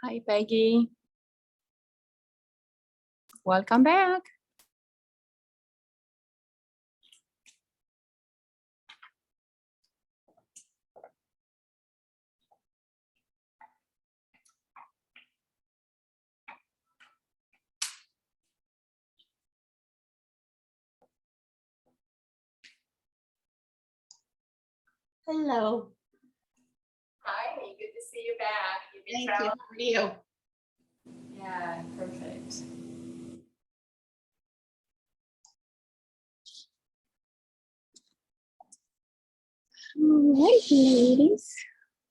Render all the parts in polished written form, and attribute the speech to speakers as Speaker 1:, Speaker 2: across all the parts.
Speaker 1: Hi, Peggy. Welcome back.
Speaker 2: Hello.
Speaker 1: Hi, good to see you back.
Speaker 2: Thank you. How are you?
Speaker 1: Yeah, perfect. All right, ladies.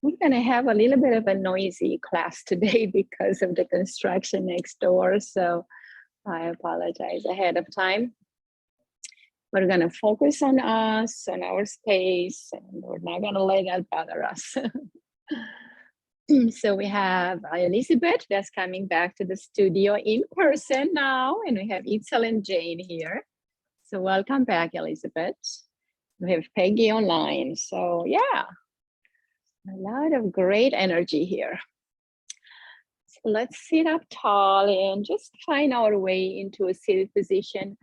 Speaker 1: We're going to have a little bit of a noisy class today because of the construction next door. So I apologize ahead of time. We're going to focus on us, on our space, and we're not going to let that bother us. So we have Elizabeth that's coming back to the studio in person now, and we have Itzel and Jane here. So welcome back, Elizabeth. We have Peggy online. So yeah, a lot of great energy here. So let's sit up tall and just find our way into a seated position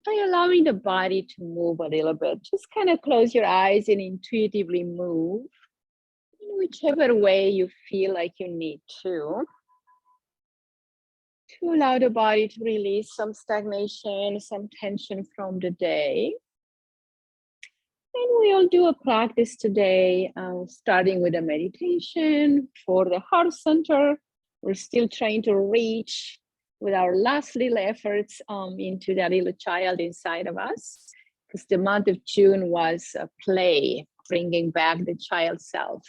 Speaker 1: by allowing the body to move a little bit. Just kind of close your eyes and intuitively move in whichever way you feel like you need to allow the body to release some stagnation, some tension from the day. And we'll do a practice today, starting with a meditation for the heart center. We're still trying to reach with our last little efforts into that little child inside of us, because the month of June was a play, bringing back the child self.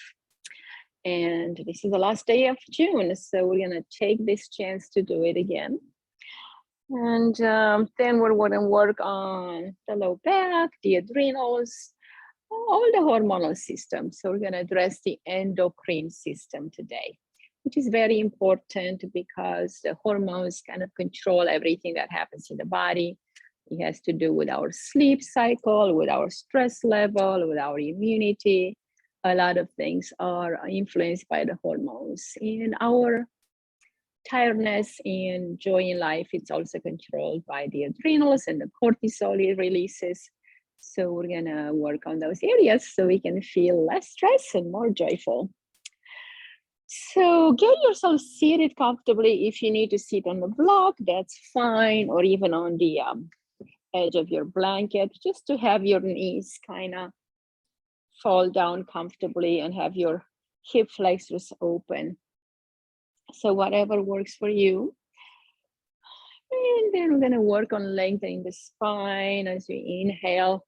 Speaker 1: And this is the last day of June, so we're gonna take this chance to do it again. And then we're gonna work on the low back, the adrenals, all the hormonal systems. So we're gonna address the endocrine system today, which is very important because the hormones kind of control everything that happens in the body. It has to do with our sleep cycle, with our stress level, with our immunity. A lot of things are influenced by the hormones. In our tiredness and joy in life, it's also controlled by the adrenals and the cortisol it releases. So we're gonna work on those areas so we can feel less stress and more joyful. So get yourself seated comfortably. If you need to sit on the block, that's fine, or even on the edge of your blanket, just to have your knees kind of fall down comfortably and have your hip flexors open. So whatever works for you. And then we're gonna work on lengthening the spine as you inhale.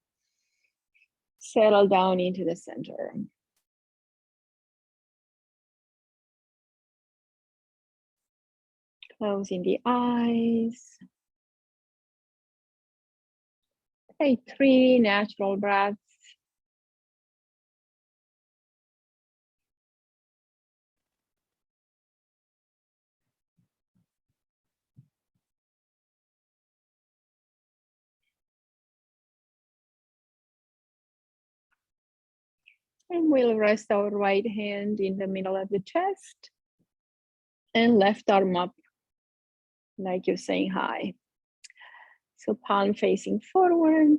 Speaker 1: Settle down into the center. Closing the eyes. Take 3 natural breaths. And we'll rest our right hand in the middle of the chest and left arm up like you're saying hi. So palm facing forward.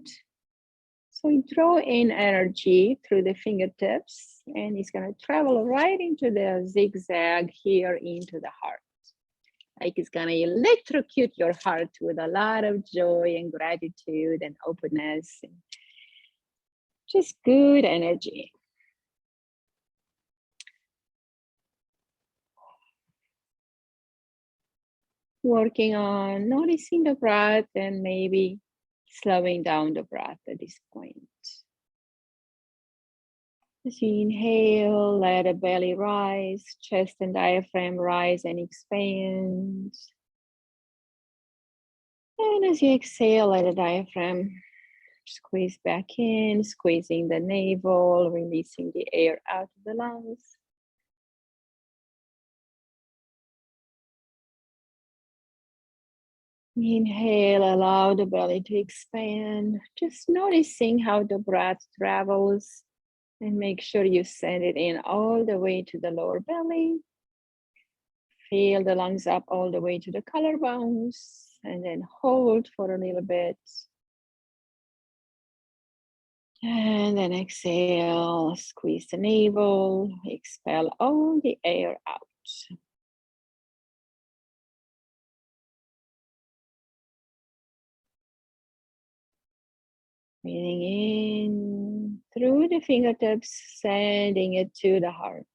Speaker 1: So we draw in energy through the fingertips, and it's gonna travel right into the zigzag here into the heart. Like it's gonna electrocute your heart with a lot of joy and gratitude and openness, and just good energy. Working on noticing the breath and maybe slowing down the breath at this point. As you inhale, let the belly rise, chest and diaphragm rise and expand. And as you exhale, let the diaphragm squeeze back in, squeezing the navel, releasing the air out of the lungs. Inhale, allow the belly to expand. Just noticing how the breath travels, and make sure you send it in all the way to the lower belly. Fill the lungs up all the way to the collarbones and then hold for a little bit. And then exhale, squeeze the navel, expel all the air out. Breathing in through the fingertips, sending it to the heart.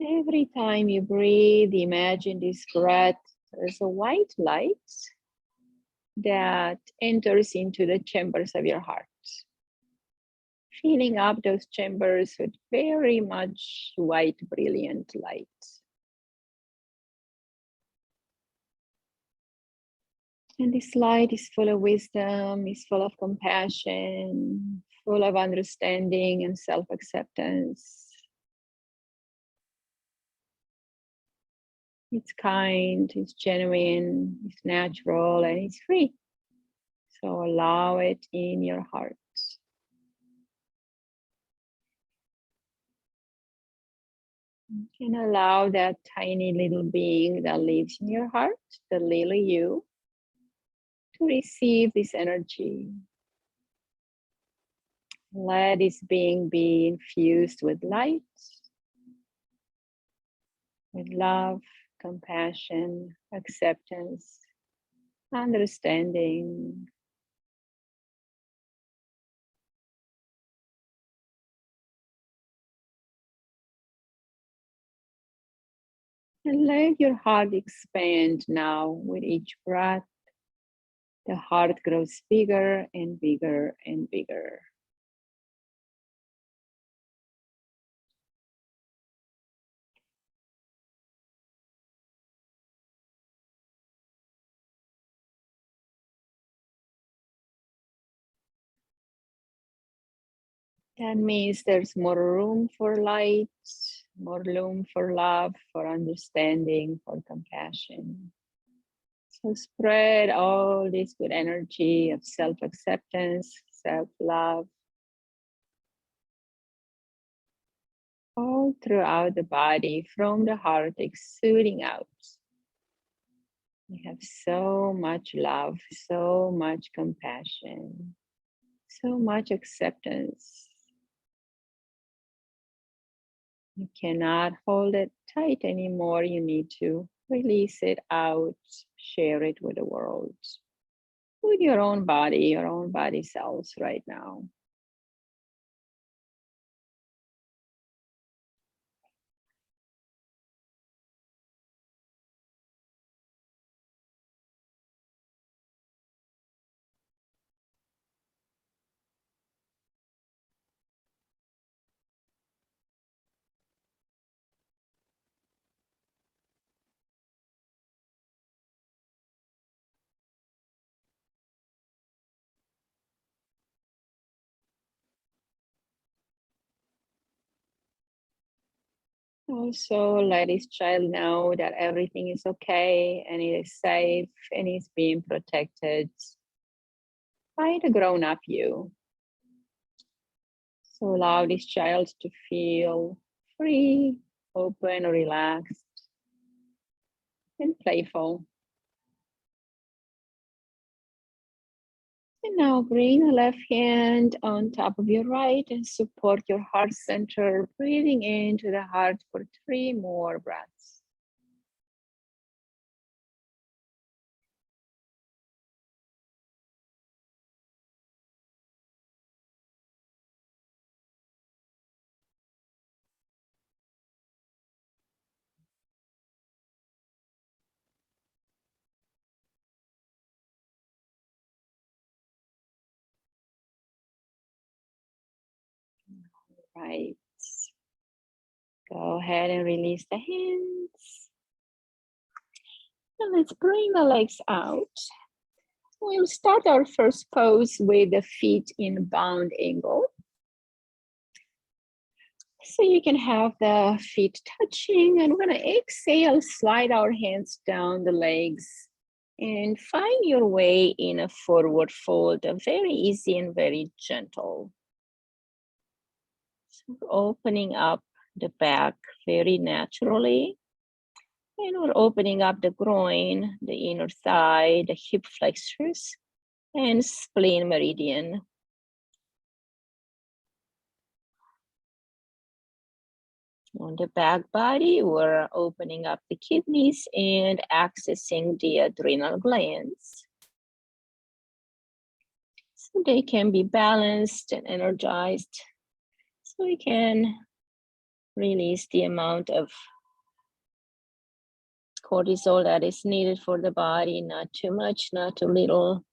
Speaker 1: Every time you breathe, imagine this breath as a white light that enters into the chambers of your heart, filling up those chambers with very much white, brilliant light. And this light is full of wisdom, is full of compassion, full of understanding and self-acceptance. It's kind, it's genuine, it's natural, and it's free. So allow it in your heart. You can allow that tiny little being that lives in your heart, the little you, to receive this energy. Let this being be infused with light, with love, compassion, acceptance, understanding. And let your heart expand now with each breath. The heart grows bigger and bigger and bigger. That means there's more room for light, more room for love, for understanding, for compassion. So spread all this good energy of self-acceptance, self-love, all throughout the body, from the heart exuding out. We have so much love, so much compassion, so much acceptance. You cannot hold it tight anymore. You need to release it out, share it with the world, with your own body cells right now. Also, let this child know that everything is okay and it is safe and is being protected by the grown-up you. So allow this child to feel free, open, relaxed, and playful. And now bring the left hand on top of your right and support your heart center, breathing into the heart for 3 more breaths. Right. Go ahead and release the hands. And let's bring the legs out. We'll start our first pose with the feet in bound angle. So you can have the feet touching, and we're gonna exhale, slide our hands down the legs and find your way in a forward fold, very easy and very gentle. So we're opening up the back very naturally. And we're opening up the groin, the inner thigh, the hip flexors, and spleen meridian. On the back body, we're opening up the kidneys and accessing the adrenal glands, so they can be balanced and energized, so we can release the amount of cortisol that is needed for the body, not too much, not too little.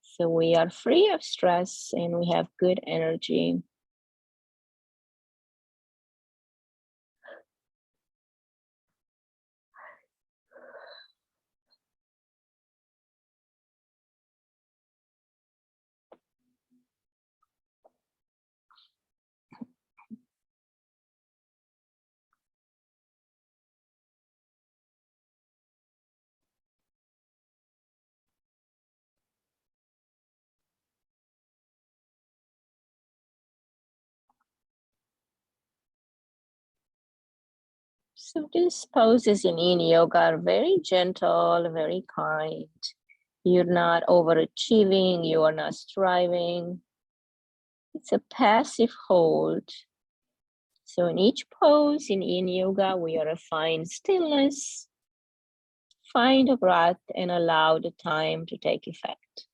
Speaker 1: So we are free of stress and we have good energy. So these poses in yin yoga are very gentle, very kind. You're not overachieving, you are not striving. It's a passive hold. So in each pose in yin yoga, we are to find stillness, find a breath, and allow the time to take effect.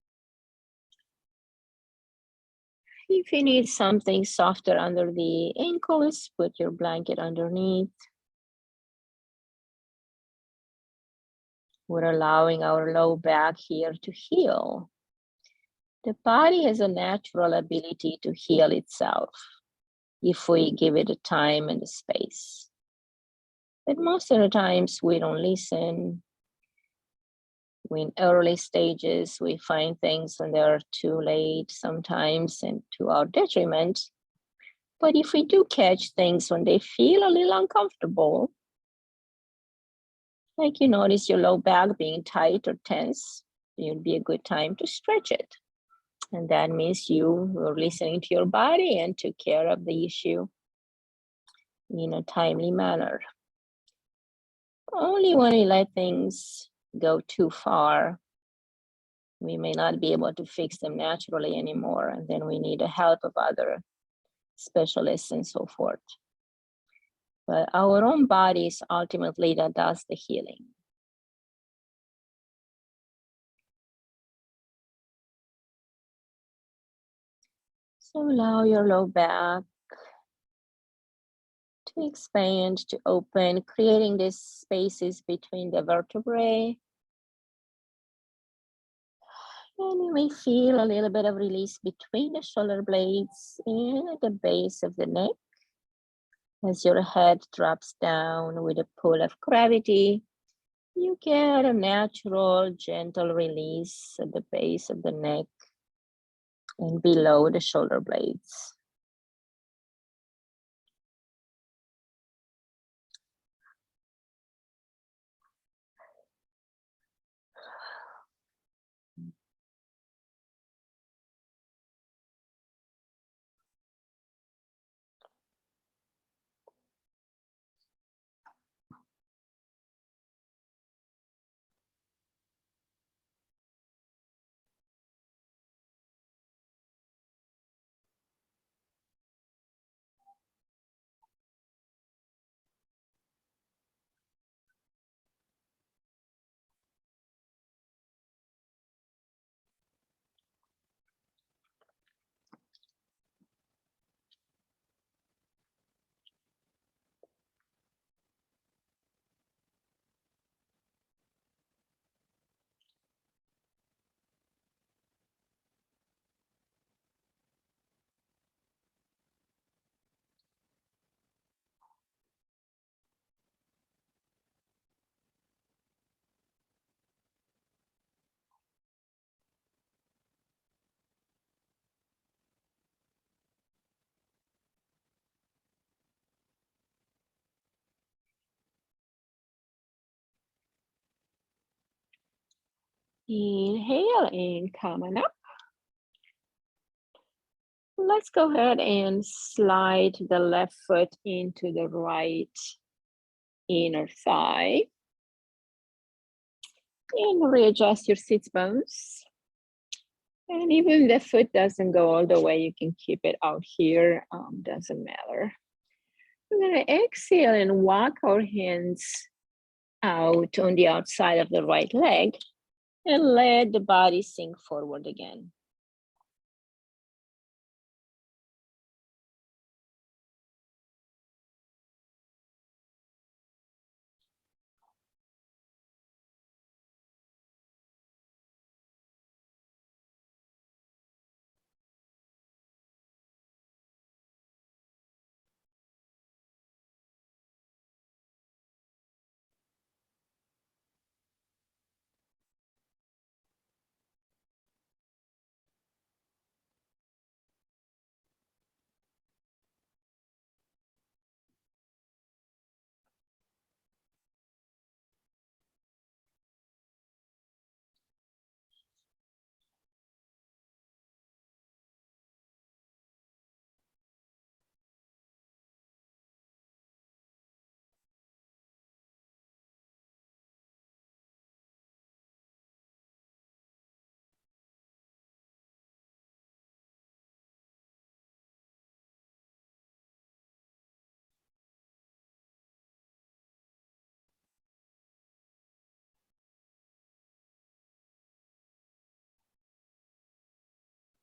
Speaker 1: If you need something softer under the ankles, put your blanket underneath. We're allowing our low back here to heal. The body has a natural ability to heal itself if we give it the time and the space. But most of the times we don't listen. In early stages, we find things when they're too late sometimes and to our detriment. But if we do catch things when they feel a little uncomfortable, like you notice your low back being tight or tense, it would be a good time to stretch it. And that means you were listening to your body and took care of the issue in a timely manner. Only when we let things go too far, we may not be able to fix them naturally anymore, and then we need the help of other specialists and so forth. But our own body is ultimately that does the healing. So allow your low back to expand, to open, creating these spaces between the vertebrae. And you may feel a little bit of release between the shoulder blades and at the base of the neck. As your head drops down with a pull of gravity, you get a natural, gentle release at the base of the neck and below the shoulder blades. Inhale and coming up. Let's go ahead and slide the left foot into the right inner thigh. And readjust your sit bones. And even if the foot doesn't go all the way, you can keep it out here, doesn't matter. We're gonna exhale and walk our hands out on the outside of the right leg and let the body sink forward again.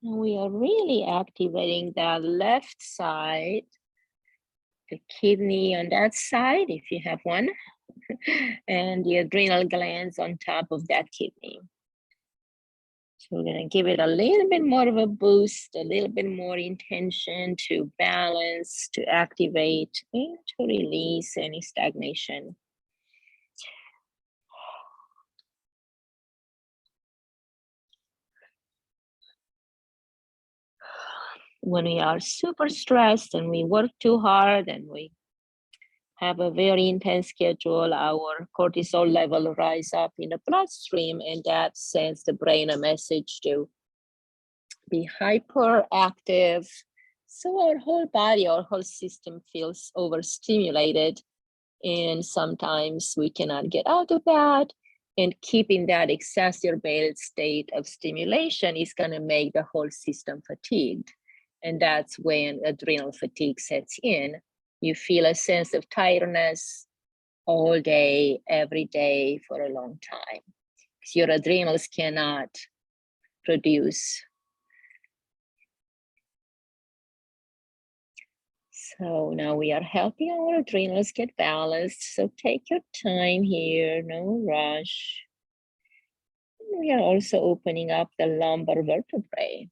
Speaker 1: And we are really activating the left side, the kidney on that side, if you have one, and the adrenal glands on top of that kidney. So we're gonna give it a little bit more of a boost, a little bit more intention to balance, to activate, and to release any stagnation. When we are super stressed and we work too hard and we have a very intense schedule, our cortisol level rise up in the bloodstream, and that sends the brain a message to be hyperactive. So our whole body, our whole system feels overstimulated, and sometimes we cannot get out of that. And keeping that exacerbated state of stimulation is going to make the whole system fatigued. And that's when adrenal fatigue sets in. You feel a sense of tiredness all day, every day for a long time, because your adrenals cannot produce. So now we are helping our adrenals get balanced. So take your time here, no rush. We are also opening up the lumbar vertebrae.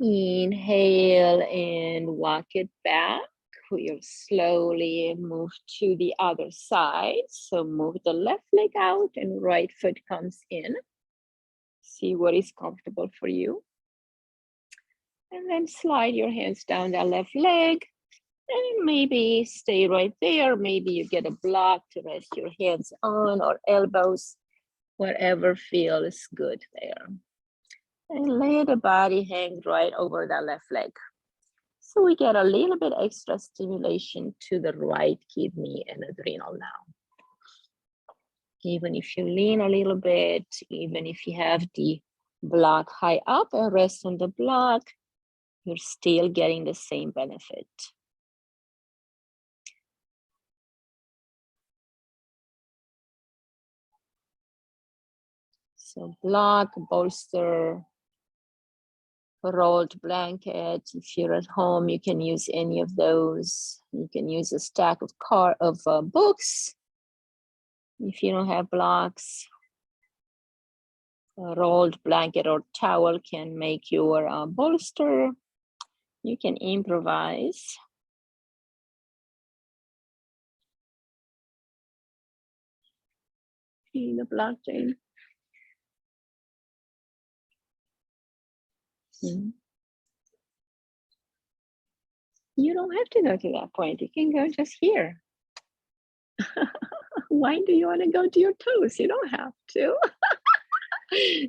Speaker 1: Inhale and walk it back. We'll slowly move to the other side. So move the left leg out and right foot comes in. See what is comfortable for you. And then slide your hands down the left leg. And maybe stay right there. Maybe you get a block to rest your hands on or elbows, whatever feels good there. And let the body hang right over the left leg. So we get a little bit extra stimulation to the right kidney and adrenal now. Even if you lean a little bit, even if you have the block high up and rest on the block, you're still getting the same benefit. So block, bolster, rolled blanket. If you're at home, you can use any of those. You can use a stack of books. If you don't have blocks, a rolled blanket or towel can make your bolster. You can improvise. In the blockchain. Mhm. You don't have to go to that point. You can go just here. Why do you want to go to your toes? You don't have to.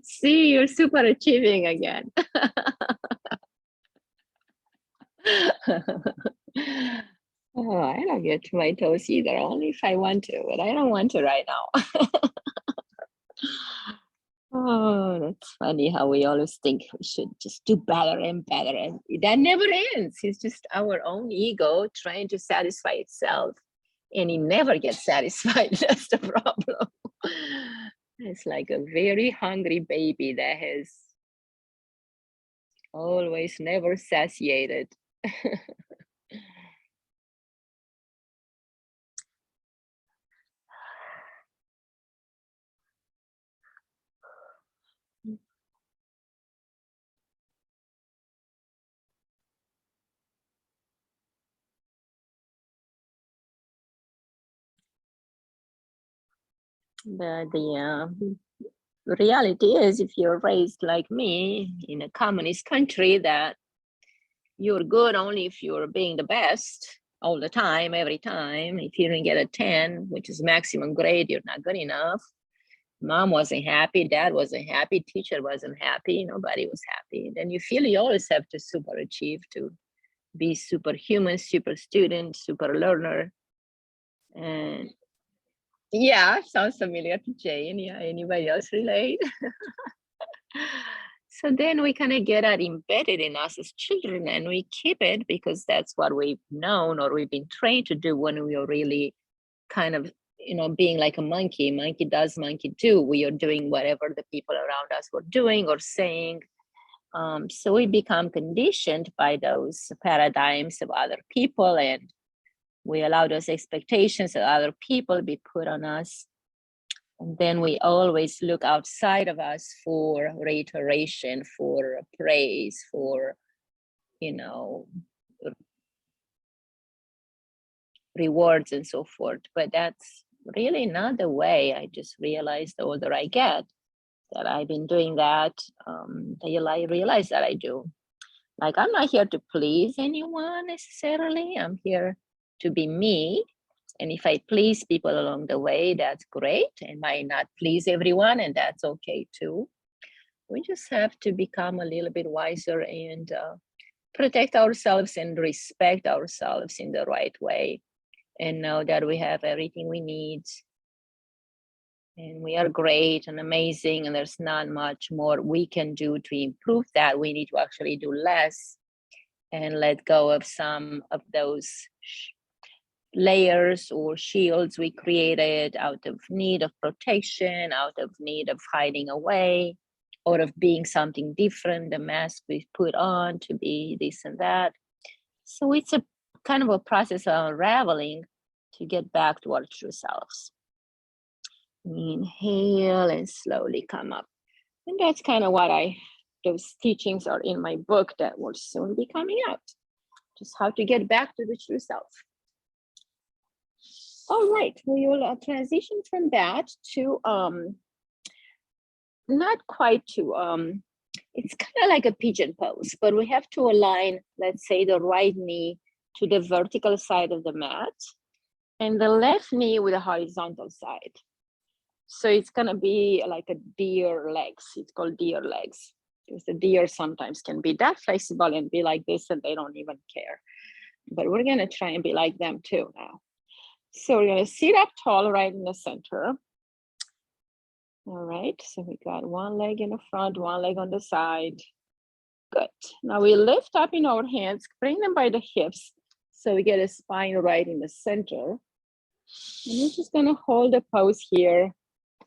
Speaker 1: See, you're super achieving again. Oh, I don't get to my toes either, only if I want to, but I don't want to right now. Oh, that's funny how we always think we should just do better and better, and that never ends. It's just our own ego trying to satisfy itself, and it never gets satisfied. That's the problem. It's like a very hungry baby that has always never satiated. But the reality is, if you're raised like me in a communist country, that you're good only if you're being the best all the time, every time. If you didn't get a 10, which is maximum grade, you're not good enough. Mom wasn't happy, dad wasn't happy, teacher wasn't happy, nobody was happy. Then you feel you always have to super achieve, to be superhuman, super student, super learner. And yeah, sounds familiar to Jane. Yeah, anybody else relate? So then we kind of get that embedded in us as children, and we keep it because that's what we've known or we've been trained to do when we are really kind of, being like a monkey. Monkey does, monkey do. We are doing whatever the people around us were doing or saying. So we become conditioned by those paradigms of other people, and we allow those expectations of other people to be put on us. And then we always look outside of us for reiteration, for praise, for, rewards and so forth. But that's really not the way. I just realized the older I get that I've been doing that. I realize that I do. Like, I'm not here to please anyone necessarily. I'm here to be me. And if I please people along the way, that's great. And might not please everyone, and that's okay too. We just have to become a little bit wiser and protect ourselves and respect ourselves in the right way, and know that we have everything we need. And we are great and amazing, and there's not much more we can do to improve that. We need to actually do less and let go of some of those layers or shields we created out of need of protection, out of need of hiding away, or of being something different, the mask we put on to be this and that. So it's a kind of a process of unraveling to get back to our true selves. Inhale and slowly come up. And that's kind of what those teachings are in my book that will soon be coming out. Just how to get back to the true self. All right, we will transition from that to not quite to it's kind of like a pigeon pose, but we have to align, let's say, the right knee to the vertical side of the mat and the left knee with the horizontal side. So it's gonna be like a deer legs. It's called deer legs because the deer sometimes can be that flexible and be like this and they don't even care. But we're gonna try and be like them too now. So we're gonna sit up tall right in the center. All right, so we got one leg in the front, one leg on the side. Good. Now we lift up in our hands, bring them by the hips, so we get a spine right in the center. And we're just gonna hold the pose here.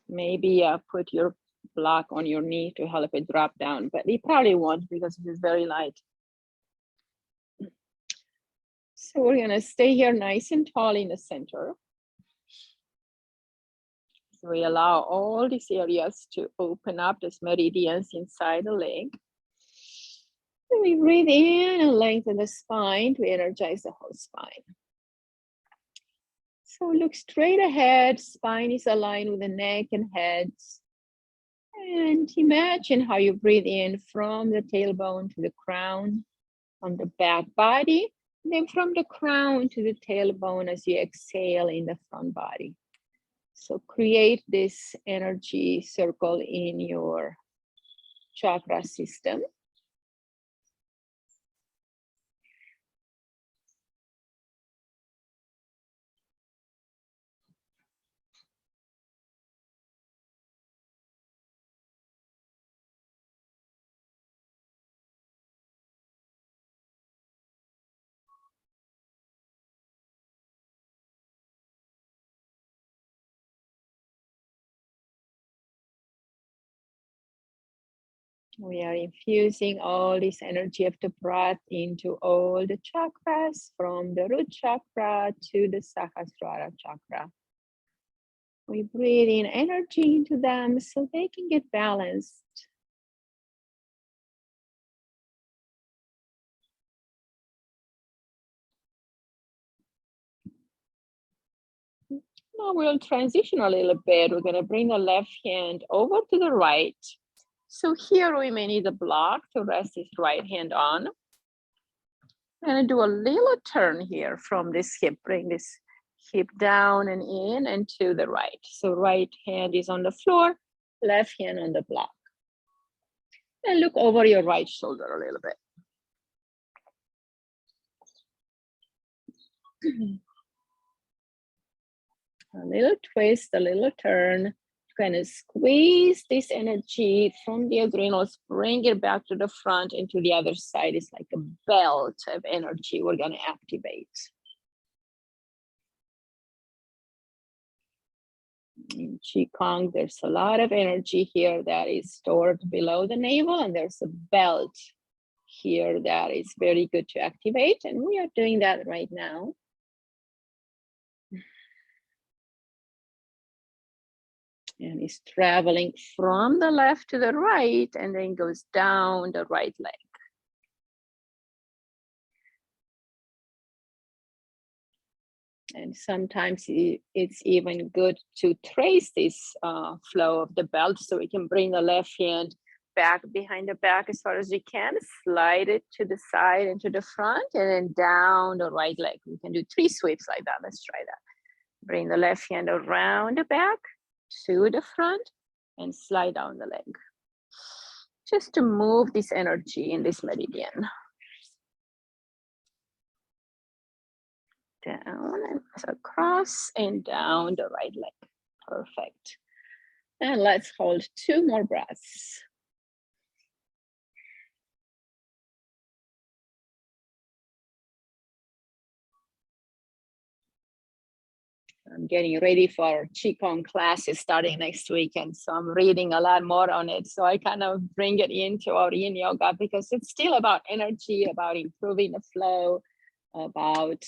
Speaker 1: Maybe put your block on your knee to help it drop down, but it probably won't because it is very light. So we're gonna stay here nice and tall in the center. So we allow all these areas to open up, these meridians inside the leg. And we breathe in and lengthen the spine to energize the whole spine. So look straight ahead, spine is aligned with the neck and head. And imagine how you breathe in from the tailbone to the crown, from the back body, and then from the crown to the tailbone as you exhale in the front body. So create this energy circle in your chakra system. We are infusing all this energy of the breath into all the chakras, from the root chakra to the Sahasrara chakra. We breathe in energy into them so they can get balanced. Now we'll transition a little bit. We're going to bring the left hand over to the right. So here we may need a block to rest this right hand on. I'm going to do a little turn here from this hip. Bring this hip down and in and to the right. So right hand is on the floor, left hand on the block. And look over your right shoulder a little bit. A little twist, a little turn. Kind of squeeze this energy from the adrenals, bring it back to the front and to the other side. It's like a belt of energy we're going to activate. In Qigong, there's a lot of energy here that is stored below the navel, and there's a belt here that is very good to activate, and we are doing that right now. And it's traveling from the left to the right and then goes down the right leg. And sometimes it's even good to trace this flow of the belt, so we can bring the left hand back behind the back as far as we can, slide it to the side and to the front, and then down the right leg. We can do 3 sweeps like that. Let's try that. Bring the left hand around the back to the front and slide down the leg. Just to move this energy in this meridian. Down and across and down the right leg. Perfect. And let's hold 2 more breaths. I'm getting ready for our Qigong classes starting next weekend. So I'm reading a lot more on it. So I kind of bring it into our yin yoga because it's still about energy, about improving the flow, about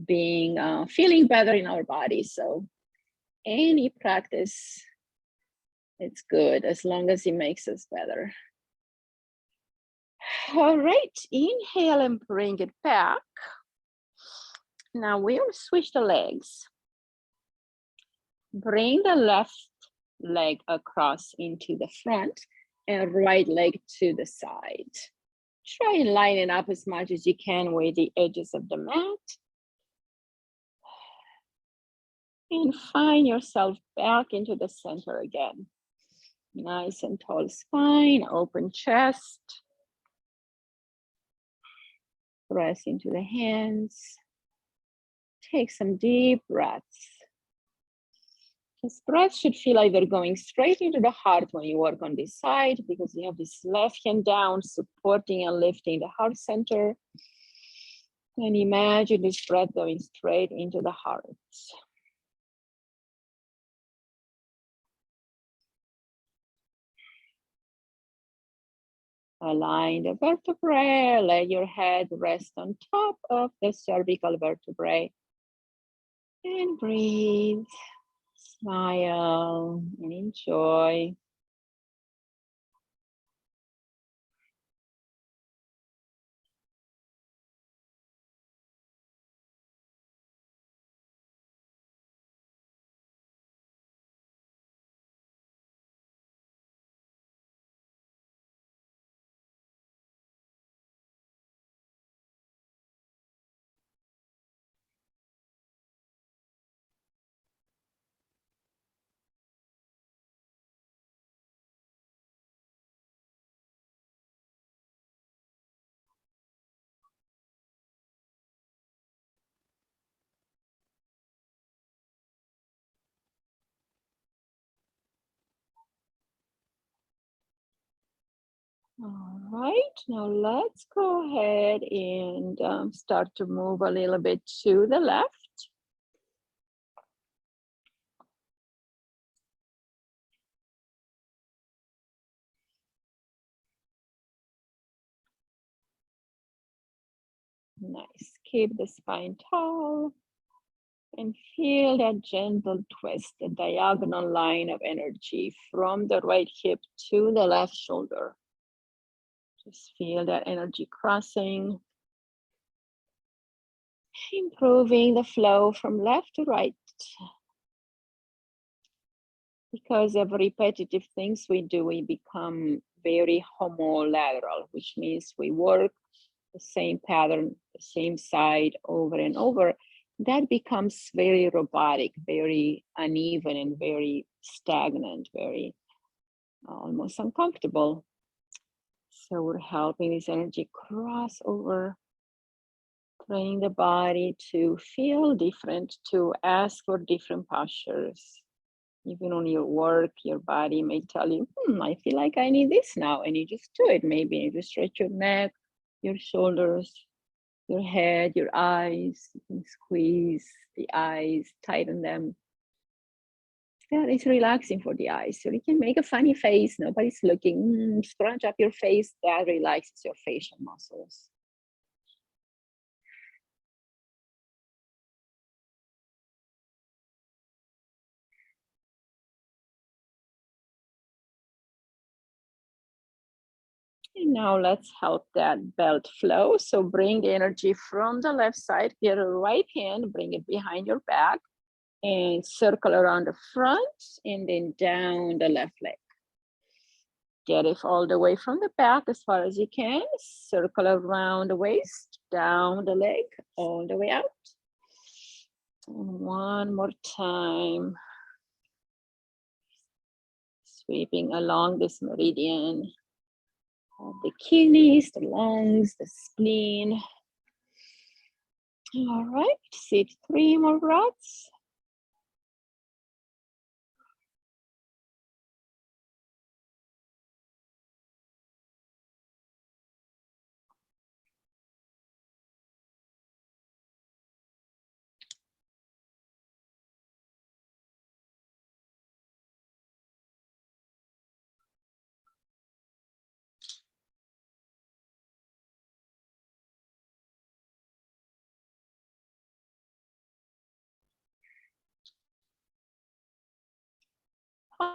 Speaker 1: being, feeling better in our body. So any practice, it's good as long as it makes us better. All right, inhale and bring it back. Now we'll switch the legs. Bring the left leg across into the front and right leg to the side. Try and line it up as much as you can with the edges of the mat. And find yourself back into the center again. Nice and tall spine, open chest. Press into the hands. Take some deep breaths. This breath should feel like they're going straight into the heart when you work on this side, because you have this left hand down, supporting and lifting the heart center. And imagine this breath going straight into the heart. Align the vertebrae, let your head rest on top of the cervical vertebrae. And breathe, smile, and enjoy. All right, now let's go ahead and start to move a little bit to the left. Nice, keep the spine tall and feel that gentle twist, the diagonal line of energy from the right hip to the left shoulder. Just feel that energy crossing, improving the flow from left to right. Because of repetitive things we do, we become very homolateral, which means we work the same pattern, the same side over and over. That becomes very robotic, very uneven, and very stagnant, very almost uncomfortable. So we're helping this energy cross over, training the body to feel different, to ask for different postures. Even on your work, your body may tell you, I feel like I need this now. And you just do it. Maybe you just stretch your neck, your shoulders, your head, your eyes. You can squeeze the eyes, tighten them. That is relaxing for the eyes. So you can make a funny face. Nobody's looking. Scrunch up your face. That relaxes your facial muscles. And now let's help that belt flow. So bring the energy from the left side, get a right hand, bring it behind your back and circle around the front and then down the left leg. Get it all the way from the back as far as you can. Circle around the waist, down the leg, all the way out. And one more time. Sweeping along this meridian. The kidneys, the lungs, the spleen. All right, sit 3 more breaths.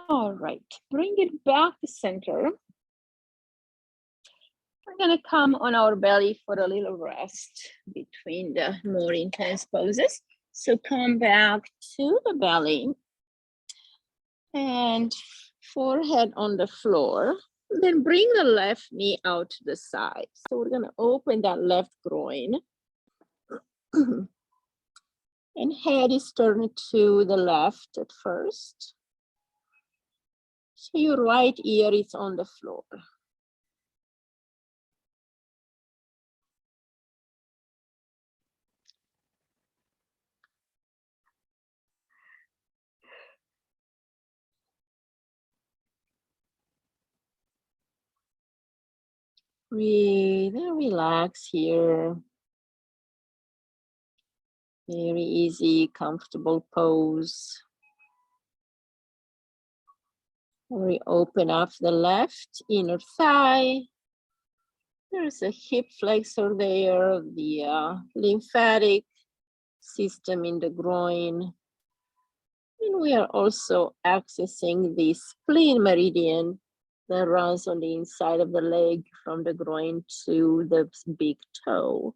Speaker 1: All right, bring it back to center. We're gonna come on our belly for a little rest between the more intense poses. So come back to the belly and forehead on the floor. Then bring the left knee out to the side. So we're gonna open that left groin. And head is turned to the left at first. So your right ear is on the floor. Breathe and relax here. Very easy, comfortable pose. We open up the left inner thigh. There's a hip flexor there, the lymphatic system in the groin. And we are also accessing the spleen meridian that runs on the inside of the leg from the groin to the big toe.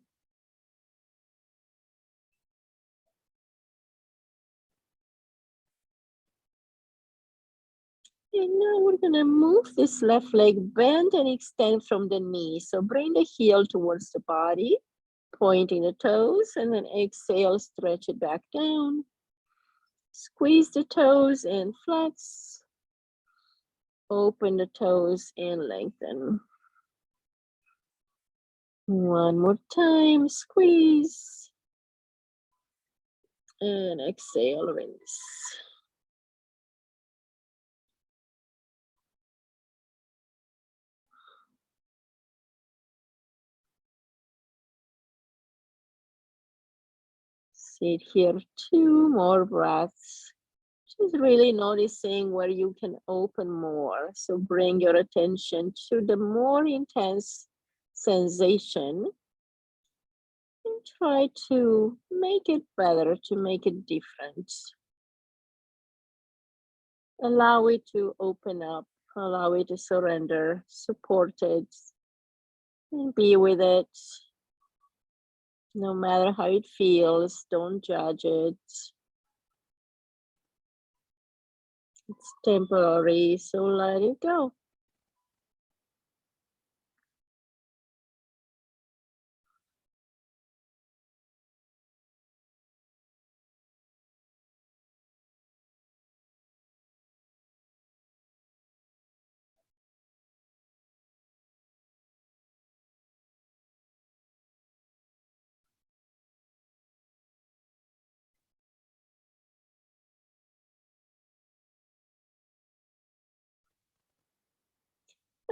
Speaker 1: And now we're gonna move this left leg, bend and extend from the knee. So bring the heel towards the body, pointing the toes, and then exhale, stretch it back down. Squeeze the toes and flex. Open the toes and lengthen. One more time, squeeze. And exhale, rinse. Sit here 2 more breaths. Just really noticing where you can open more. So bring your attention to the more intense sensation and try to make it better, to make it different. Allow it to open up, allow it to surrender, support it, and be with it. No matter how it feels, don't judge it. It's temporary, so let it go.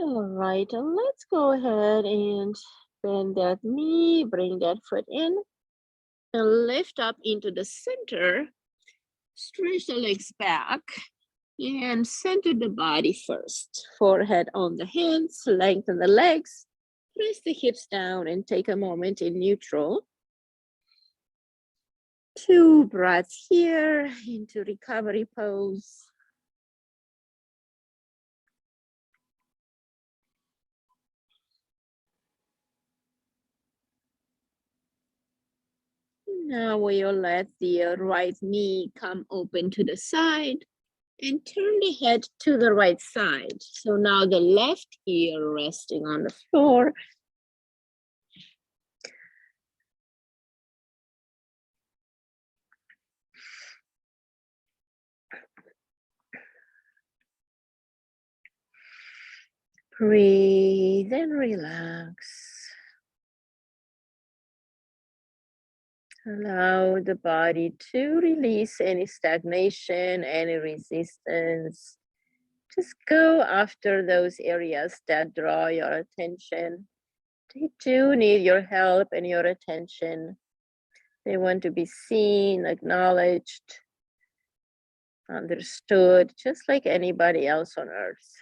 Speaker 1: All right, let's go ahead and bend that knee, bring that foot in, and lift up into the center. Stretch the legs back and center the body first. Forehead on the hands, lengthen the legs, press the hips down and take a moment in neutral. 2 breaths here into recovery pose. Now we'll let the right knee come open to the side and turn the head to the right side. So now the left ear resting on the floor. Breathe and relax. Allow the body to release any stagnation, any resistance. Just go after those areas that draw your attention. They do need your help and your attention. They want to be seen, acknowledged, understood, just like anybody else on earth.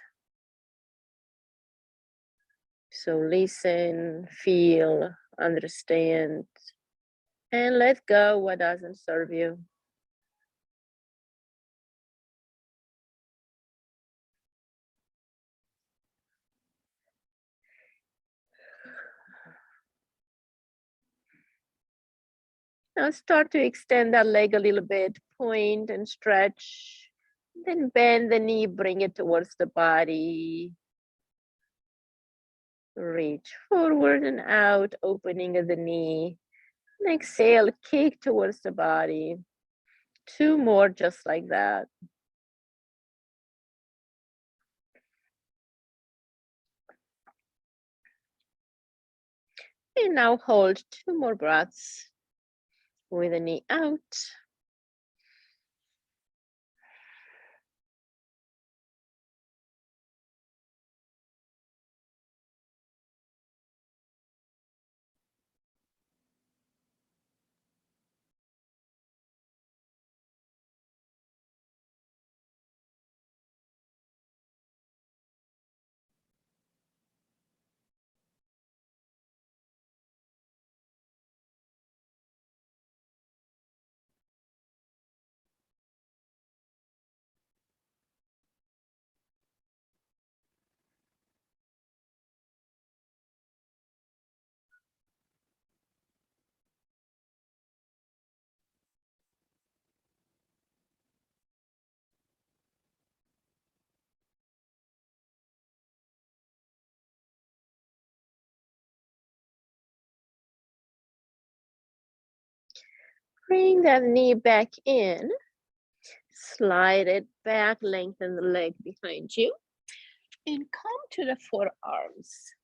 Speaker 1: So listen, feel, understand, and let go what doesn't serve you. Now start to extend that leg a little bit, point and stretch. Then bend the knee, bring it towards the body. Reach forward and out, opening of the knee. And exhale, kick towards the body. 2 more just like that. And now hold 2 more breaths with the knee out. Bring that knee back in. Slide it back, lengthen the leg behind you, and come to the forearms.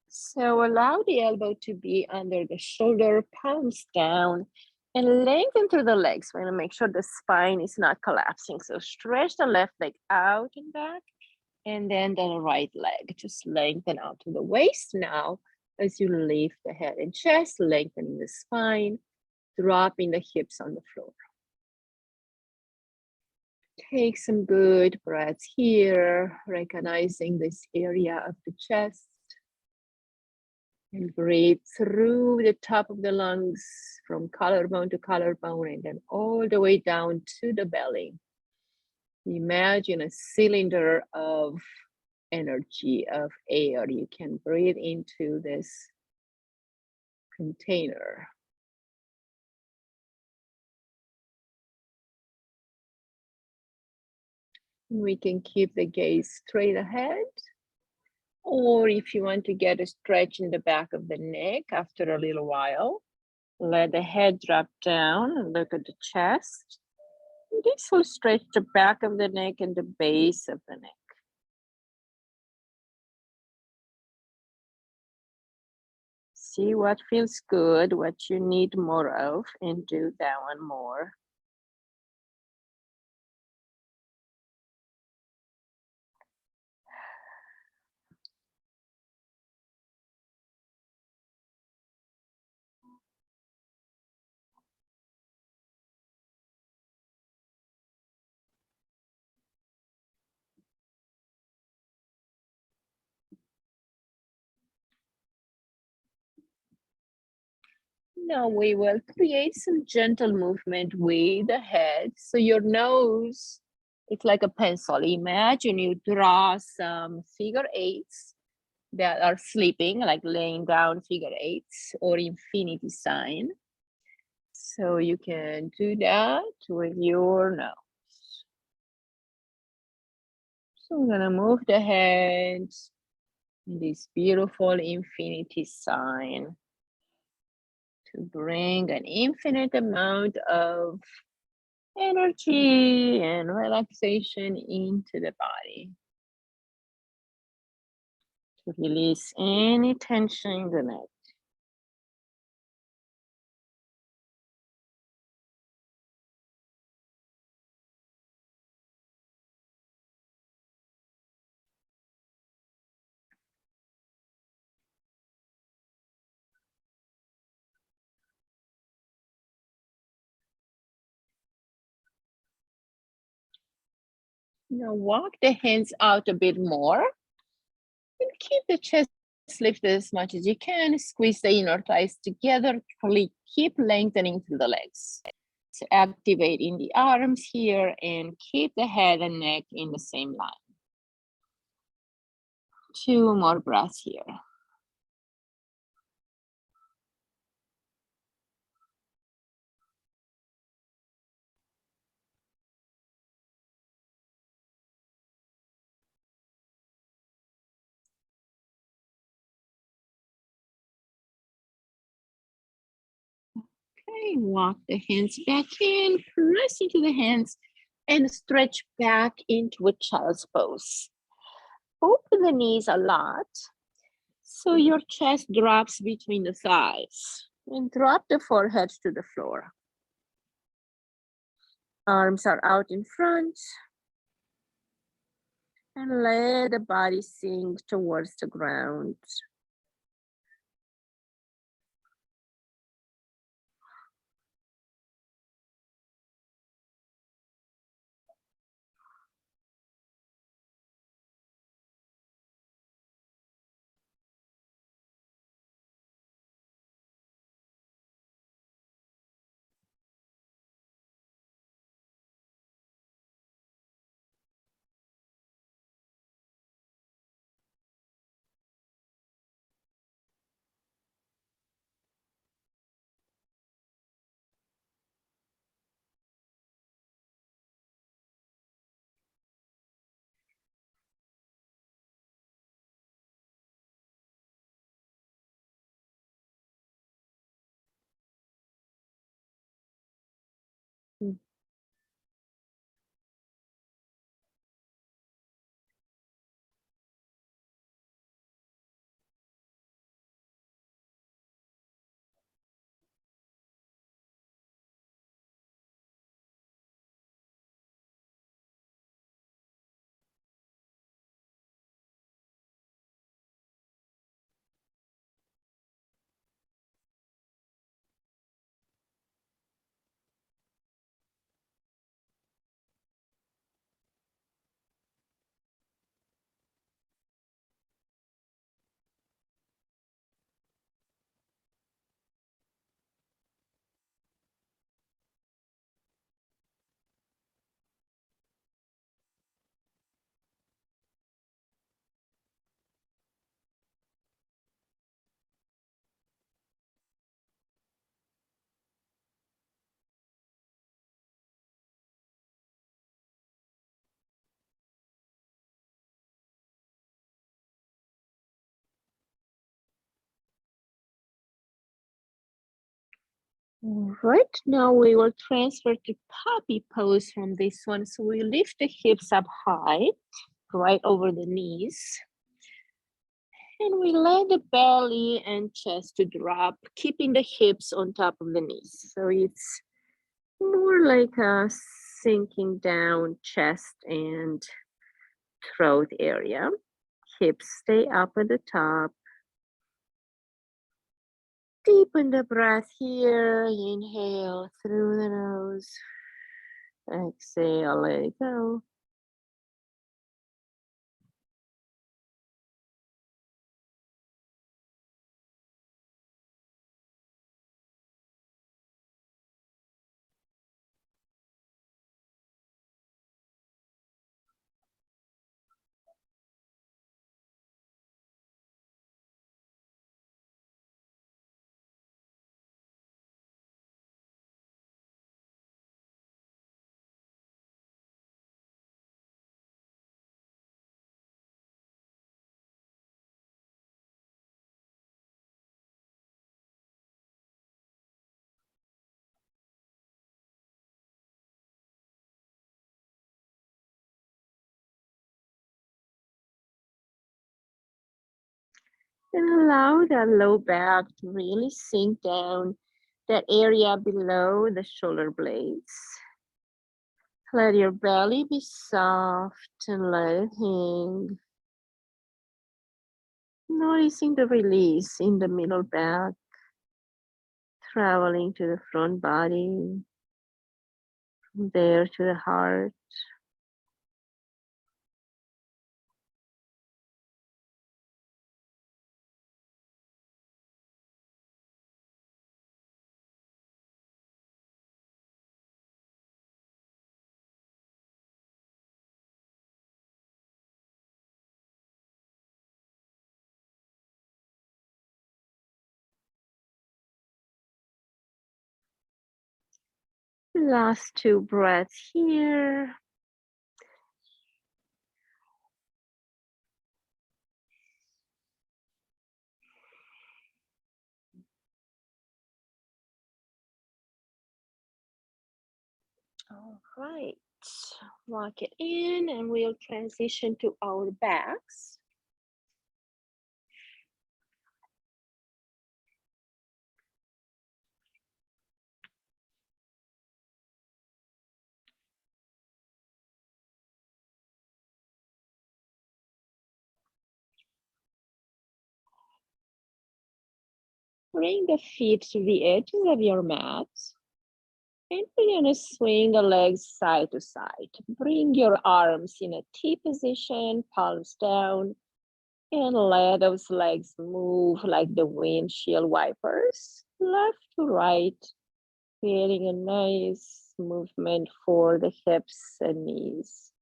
Speaker 1: So allow the elbow to be under the shoulder, palms down, and lengthen through the legs. We're gonna make sure the spine is not collapsing. So stretch the left leg out and back, and then the right leg. Just lengthen out to the waist now as you lift the head and chest, lengthening the spine. dropping the hips on the floor. Take some good breaths here, recognizing this area of the chest. And breathe through the top of the lungs from collarbone to collarbone and then all the way down to the belly. Imagine a cylinder of energy, of air. You can breathe into this container. We can keep the gaze straight ahead. Or if you want to get a stretch in the back of the neck after a little while, let the head drop down and look at the chest. This will stretch the back of the neck and the base of the neck. See what feels good, what you need more of, and do that one more. Now we will create some gentle movement with the head. So your nose, it's like a pencil. Imagine you draw some figure eights that are sleeping, like laying down figure eights or infinity sign. So you can do that with your nose. So I'm gonna move the head in this beautiful infinity sign to bring an infinite amount of energy and relaxation into the body. To release any tension in the neck. Now walk the hands out a bit more and keep the chest lifted as much as you can. Squeeze the inner thighs together. Keep lengthening through the legs. So activating the arms here and keep the head and neck in the same line. 2 more breaths here. Okay, walk the hands back in, press into the hands, and stretch back into a child's pose. Open the knees a lot, so your chest drops between the thighs, and drop the forehead to the floor. Arms are out in front, and let the body sink towards the ground. All right, now we will transfer to puppy pose from this one. So we lift the hips up high, right over the knees. And we let the belly and chest to drop, keeping the hips on top of the knees. So it's more like a sinking down chest and throat area. Hips stay up at the top. Deepen the breath here. Inhale through the nose. Exhale, let it go. And allow that low back to really sink down, that area below the shoulder blades. Let your belly be soft and let it hang. Noticing the release in the middle back, traveling to the front body, from there to the heart. Last two breaths here. All right, lock it in and we'll transition to our backs. Bring the feet to the edges of your mat. And we're gonna swing the legs side to side. Bring your arms in a T position, palms down, and let those legs move like the windshield wipers, left to right, creating a nice movement for the hips and knees.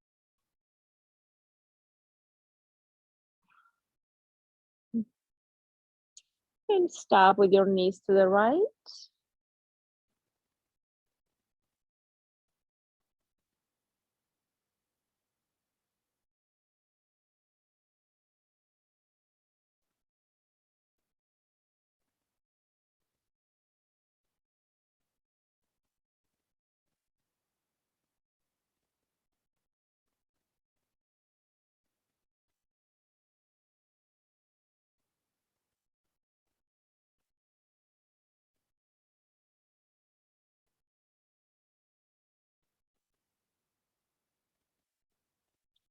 Speaker 1: And stop with your knees to the right.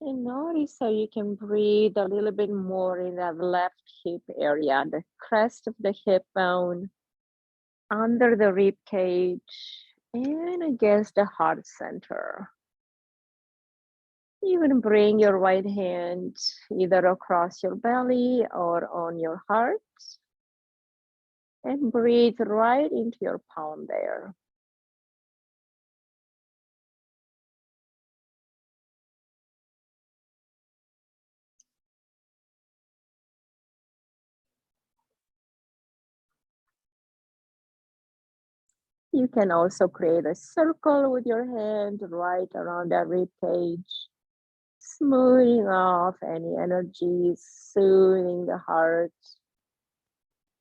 Speaker 1: And notice how you can breathe a little bit more in that left hip area, the crest of the hip bone, under the rib cage, and against the heart center. Even bring your right hand either across your belly or on your heart, and breathe right into your palm there. You can also create a circle with your hand right around that rib cage, smoothing off any energies, soothing the heart.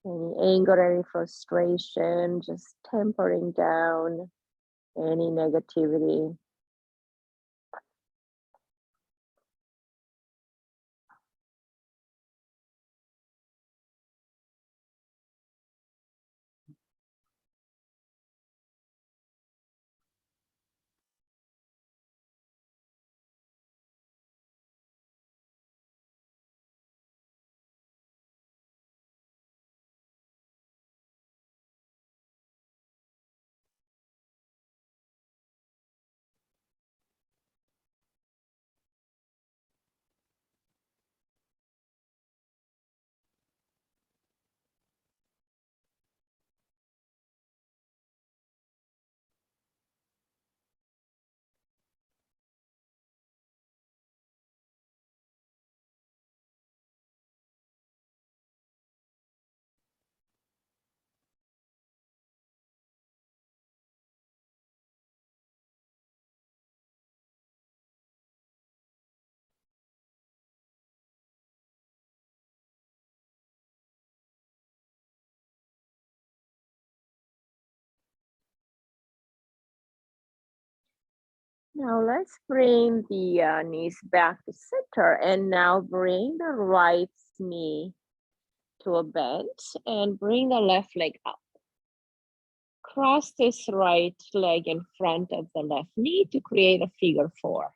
Speaker 1: Any anger, any frustration, just tempering down any negativity. Now let's bring the knees back to center, and now bring the right knee to a bend and bring the left leg up. Cross this right leg in front of the left knee to create a figure 4.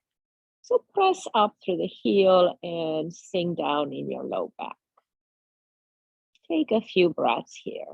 Speaker 1: So press up through the heel and sink down in your low back. Take a few breaths here.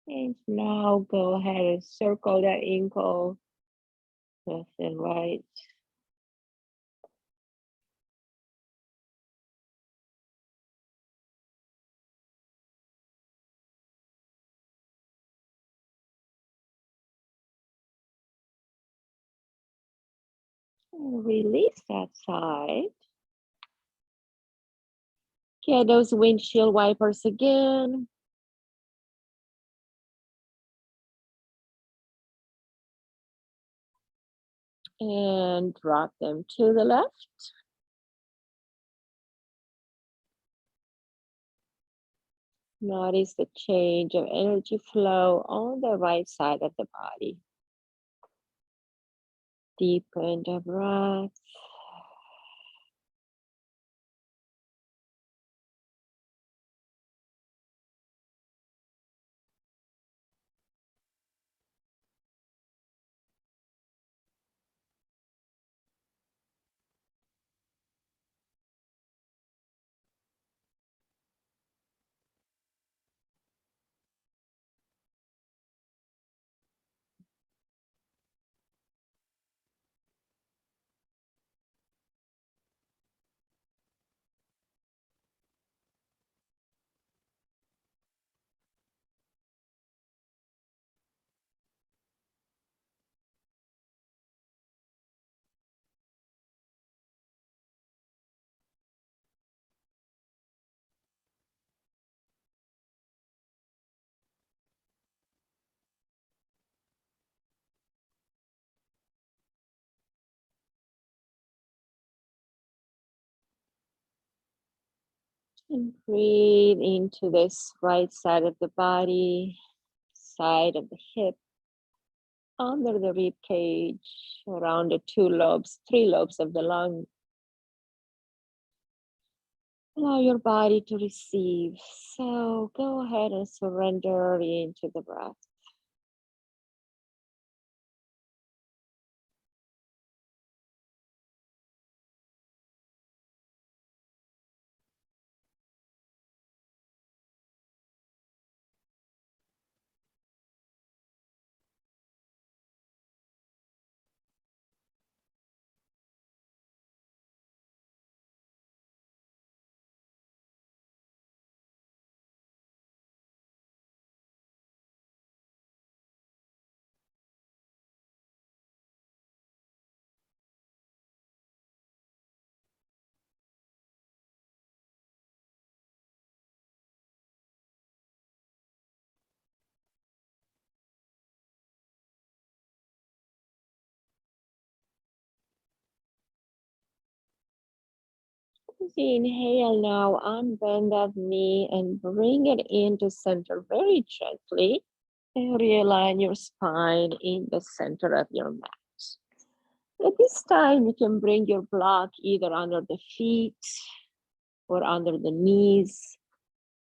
Speaker 1: And now go ahead and circle that ankle left and right. And release that side. Get those windshield wipers again. And drop them to the left. Notice the change of energy flow on the right side of the body. Deepen the breath. And breathe into this right side of the body, side of the hip, under the rib cage, around the 3 lobes of the lung. Allow your body to receive. So go ahead and surrender into the breath. Inhale now, unbend that knee and bring it into center very gently. And realign your spine in the center of your mat. At this time, you can bring your block either under the feet or under the knees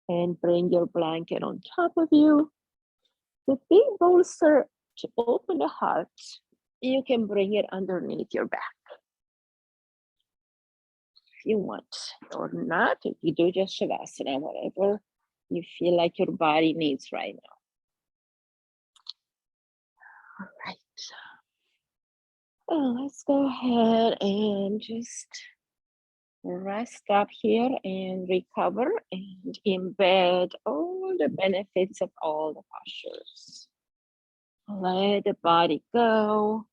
Speaker 1: and bring your blanket on top of you. The big bolster to open the heart, you can bring it underneath your back. If you want or not, if you do just Shavasana, whatever you feel like your body needs right now. All right. Oh, let's go ahead and just rest up here and recover and embed all the benefits of all the postures. Let the body go.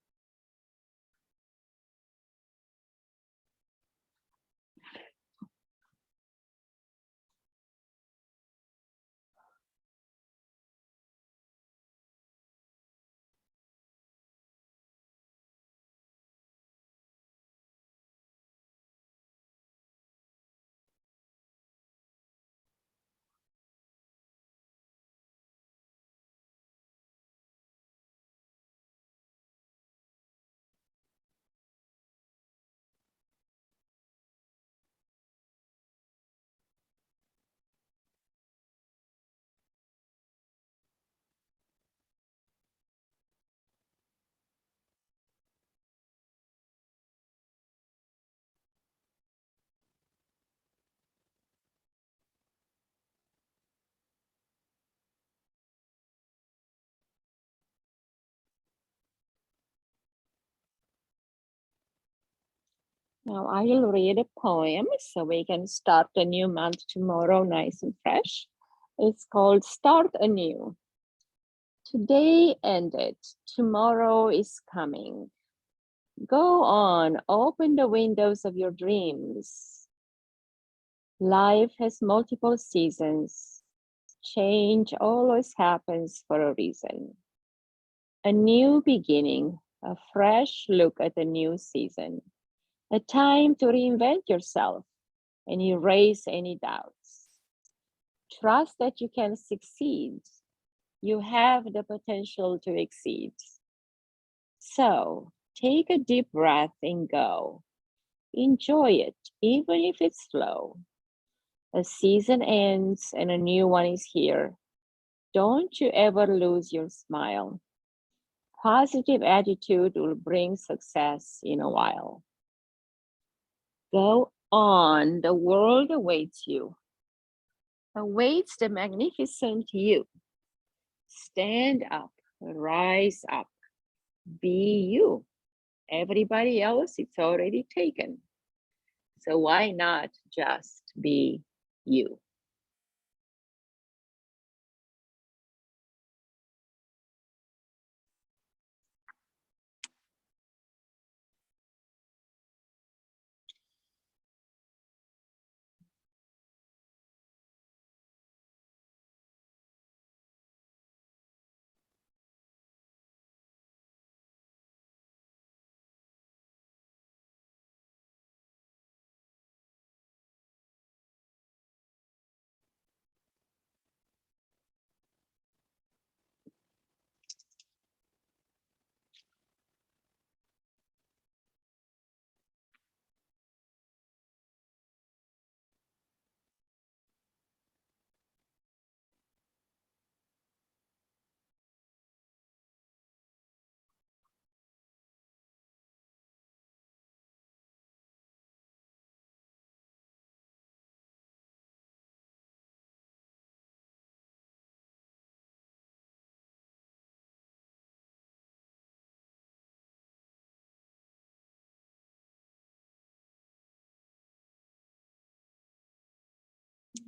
Speaker 1: Now I will read a poem so we can start a new month tomorrow, nice and fresh. It's called Start Anew. Today ended, tomorrow is coming. Go on, open the windows of your dreams. Life has multiple seasons. Change always happens for a reason. A new beginning, a fresh look at a new season. A time to reinvent yourself and erase any doubts. Trust that you can succeed. You have the potential to exceed. So take a deep breath and go. Enjoy it, even if it's slow. A season ends and a new one is here. Don't you ever lose your smile. Positive attitude will bring success in a while. Go on, the world awaits you. Awaits the magnificent you. Stand up, rise up, be you. Everybody else, it's already taken. So why not just be you?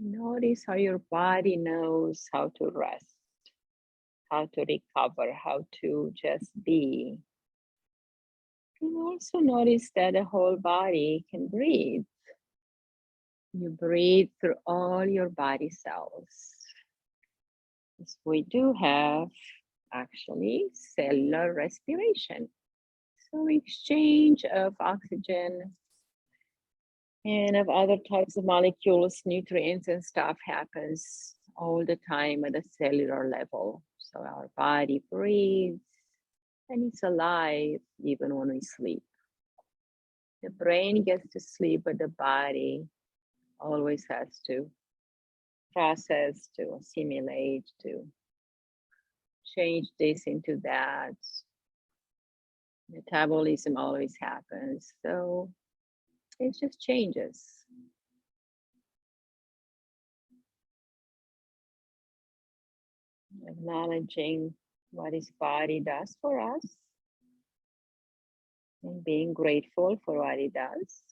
Speaker 1: Notice how your body knows how to rest, how to recover, how to just be. And also notice that the whole body can breathe. You breathe through all your body cells. Yes, we do have actually cellular respiration. So exchange of oxygen And of other types of molecules, nutrients and stuff happens all the time at the cellular level. So our body breathes and it's alive even when we sleep. The brain gets to sleep, but the body always has to process, to assimilate, to change this into that. Metabolism always happens. So it just changes. Acknowledging what his body does for us and being grateful for what it does.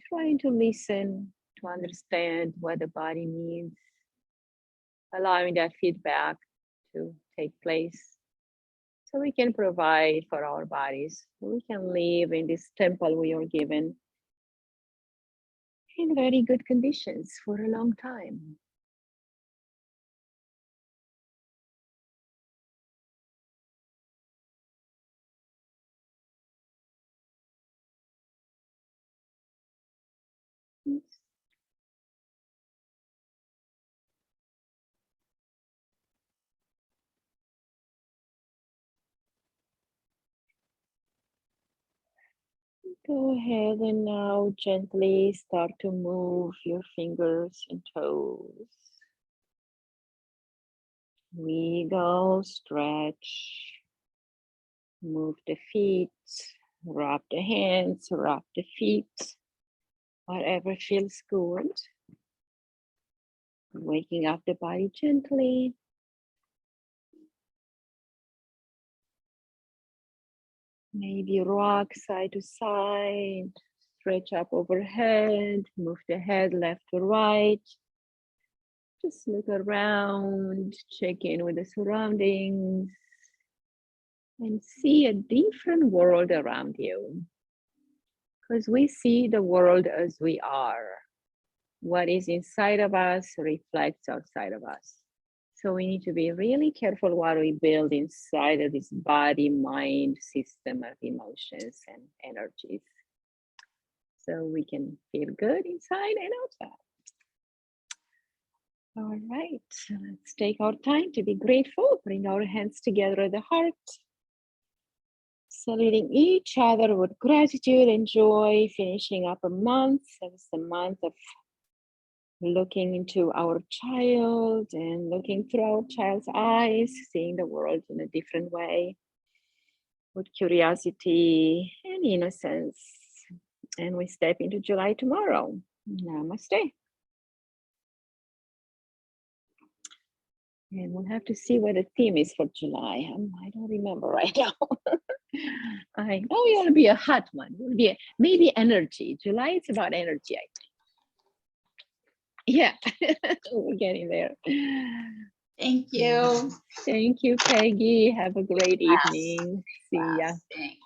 Speaker 1: Trying to listen, to understand what the body needs, allowing that feedback to take place so we can provide for our bodies. We can live in this temple we are given in very good conditions for a long time. Go ahead and now gently start to move your fingers and toes. Wiggle, stretch, move the feet, rub the hands, rub the feet, whatever feels good. Waking up the body gently. Maybe rock side to side, stretch up overhead, move the head left to right. Just look around, check in with the surroundings, and see a different world around you. Because we see the world as we are. What is inside of us reflects outside of us. So we need to be really careful what we build inside of this body, mind system of emotions and energies. So we can feel good inside and outside. All right, let's take our time to be grateful. Bring our hands together at the heart. Saluting each other with gratitude and joy, finishing up a month. It's a month of looking into our child and looking through our child's eyes, seeing the world in a different way with curiosity and innocence. And we step into July tomorrow. Namaste. And we'll have to see what the theme is for July. I don't remember right now. I know it will be a hot one. It will be maybe energy. July is about energy, I think. Yeah, we're getting there.
Speaker 2: Thank you.
Speaker 1: Thank you, Peggy. Have a great evening. See ya.
Speaker 2: Thanks.